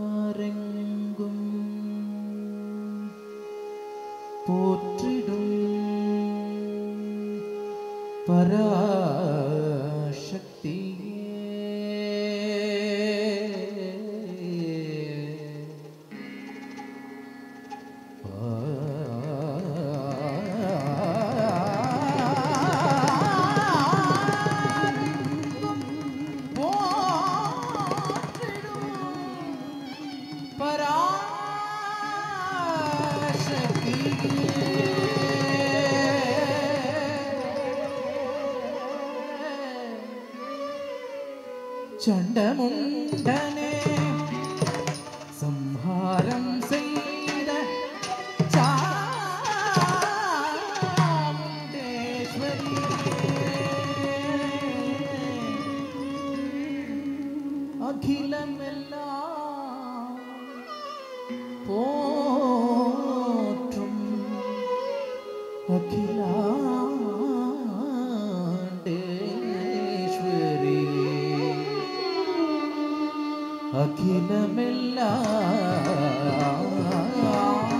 பாரெங்கும் போற்றிடும் பராசக்தியே சண்டமுண்டனே சம்ஹாரம் செய்த சாமுண்டேஸ்வரி அகிலமெல்லாம் போற்றும் அகிலாண்டேஸ்வரி அகிலமெல்லாம்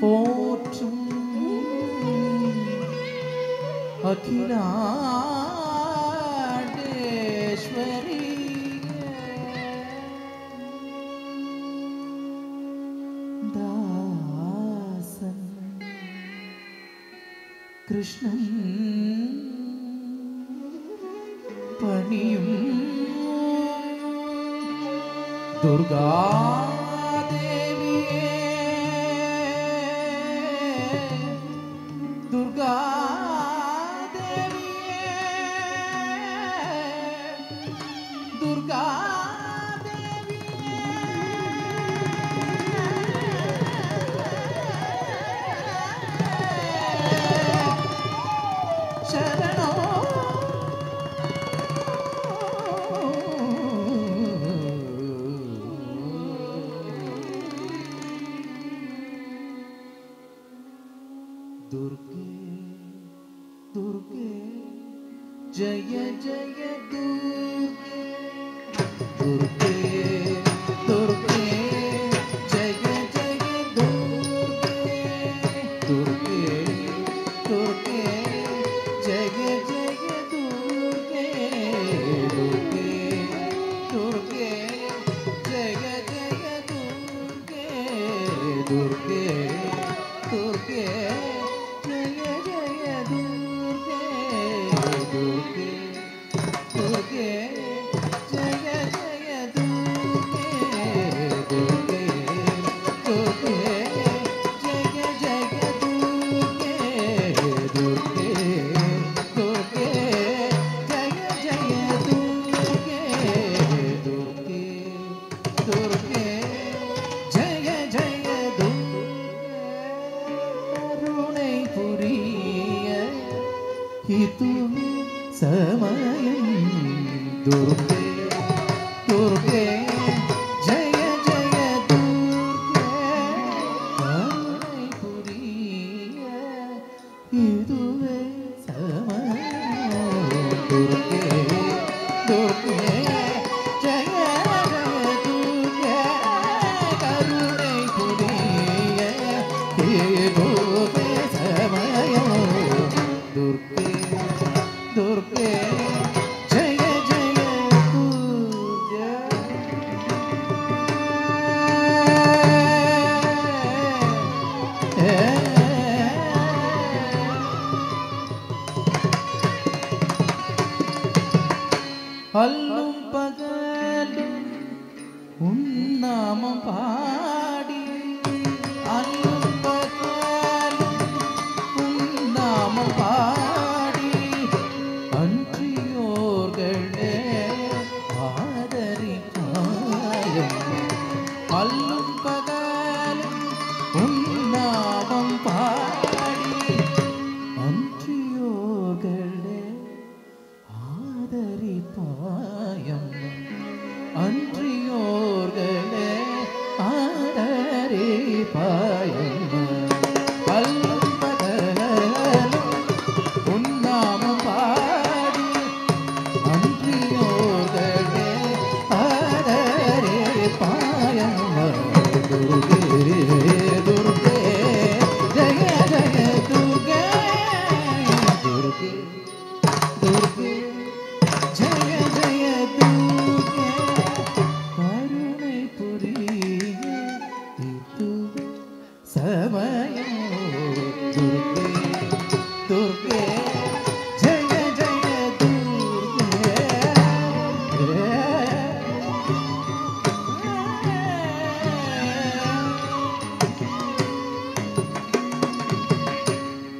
போற்றும் அகிலாண்டேஸ்வரி தாசன் கிருஷ்ணன் பணியும் दुर्गा देवी दुर्गा देवी दुर्गा देवी शरणो दुर्गे दुर्गे जय जय दुर्गे दुर्गे दुर्गे जय जय दुर्गे दुर्गे दुर्गे जय जय दुर्गे दुर्गे दुर्गे जय जय दुर्गे दुर्गे दुर्गे समयं दुर्गे दुर्गे जय जय दुर्गे पुरिय इदुवे समयं दुर्गे दुर्गे जय जय दुर्गे करुणै पुरिय इदुवे समयं दुर्गे दुर्गे जय जय दुर्गे अल्लुम पगलुम उन्नाम पाडी अल्लुम पगलुम उन्नाम पाडी அன்றியோர்களே ஆதரிப்பாயம் அல்லும் பகலும் உன்னாமம் பாடி அன்றியோர்களே ஆதரிப்பாயம் அன்றியோர்களே ஆதரிப்பாயம் உன்னாமம் பாடி அன்றியோர்களே துர்க்கே ஜெய ஜெய துர்க்கே கருணை புரிய இதுவே சமயம் துர்க்கே துர்க்கே ஜெய ஜெய துர்க்கே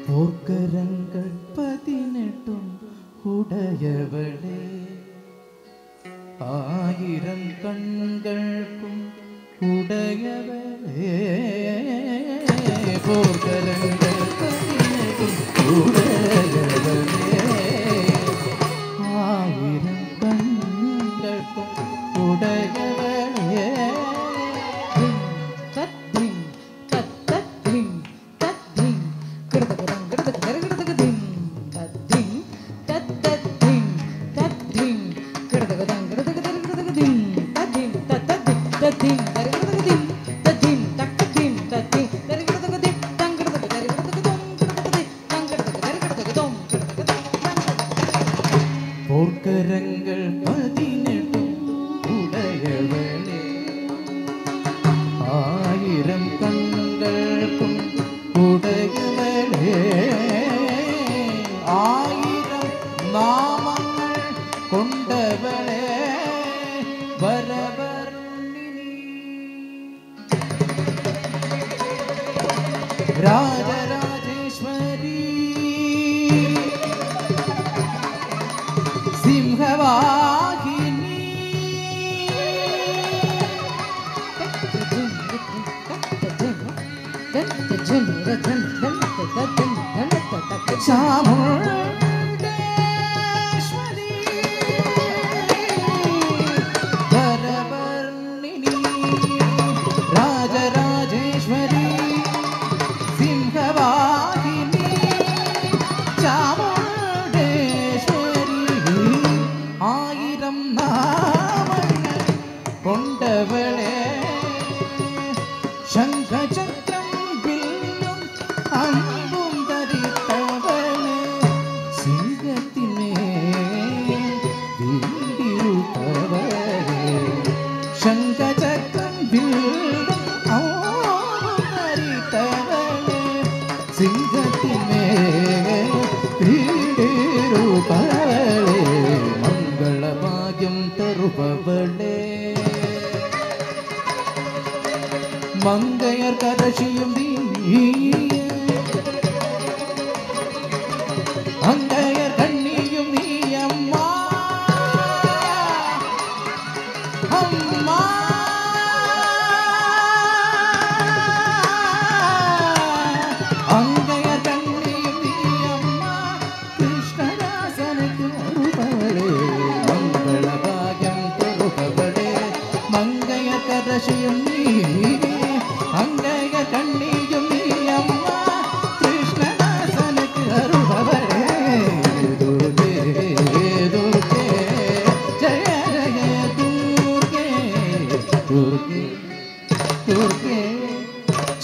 போர்க்கரங்கள் 18 உடையவளே ஆயிரம் கண்களுக்கும் உடையவளே போர்க்கரங்கள் 18 உடையவளே ஆயிரம் கண்களுக்கும் உடையவளே போர்க்கரங்கள் 18 உடையவளே ஆயிரம் கண்களுக்கும் உடையவளே ஆயிரம் நாமங்கள் கொண்டவளே வரவருணினி ராஜராஜேஸ்வரி சிம்ஹவாகினி சாமுண்டேஸ்வரி வரவர்ணினி ராஜராஜேஸ்வரி சிம்ஹவாகினி சாமுண்டேஸ்வரி ஆயிரம் நாமங்கள் கொண்டவளே சங்க சக்கரம் வில்லும் அம்பும் தரித்தவளே சிங்கத்தினே வீண்டிருப்பவளே சங்க சக்கரம் வில்லும் அம்பும் தரித்தவளே சிங்கத்தினே வீண்டிருப்பவளே மங்கள பாக்யம் தருபவளே மங்கையர் கரசியும் நீயே மங்கையர் கண்ணியும் நீ அம்மா அம்மா மங்கையர் கண்ணியும் நீ அம்மா கிருஷ்ணதாசனுக்கு அருபவளே மங்கள பாகம் தருபவளே மங்கையர் கரசியும் நீ அங்கைய கண்ணியும் நீ அம்மா கிருஷ்ணதாசனுக்கு அருபவளே துர்க்கே துர்க்கே ஜெய ஜெய துர்க்கே துர்க்கே துர்க்கே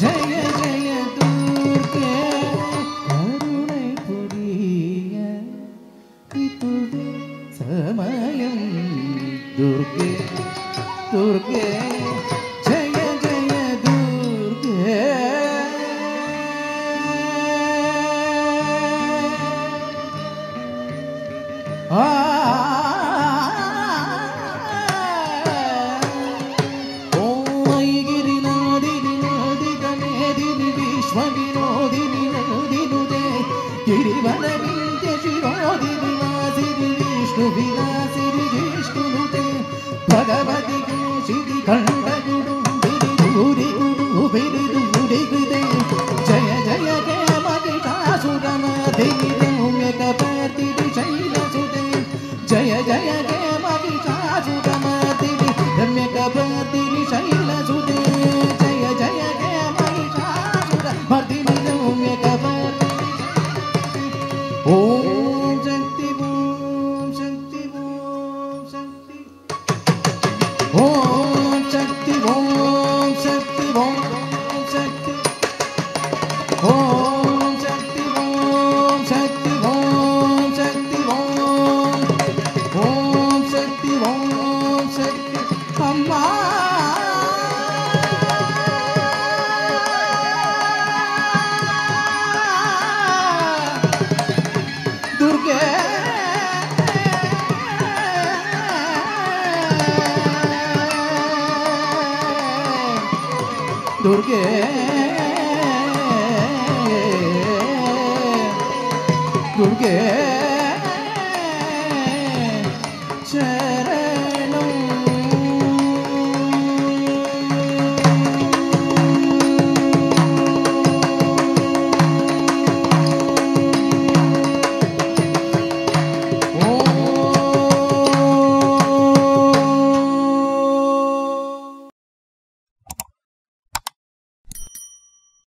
ஜெய ஜெய துர்க்கே கருணை புரிய இதுவே சமயம் துர்க்கே துர்க்கே ஜெய ஜெய துர்க்கே गिरिनादिनि नादिगमेदिनि विश्वविनोदिनि नोदिनुदे गिरिवनविन्द्य शिरोदिनि वासिनि विष्णुविलासिनि जिष्णुनुते भगवति शिरि कण्डगुडुम्बिरि दूरि गुडुबिरिदुडिगुदे जय जय हे महिषासुरमर्दिनि रम्यकपर्दिनि शैलसुते जय जय हे महिषासुरमर्दिनि रम्यकपर्दिनि शैलसुते जय जय हे महिषासुरमर्दिनि रम्यकपर्दिनि ओम शक्ति ओम शक्ति ओम शक्ति ओम शक्ति ओम शक्ति ओम शक्ति ओम शक्ति ओम शक्ति ओम शक्ति ओम दुर्गे दुर्गे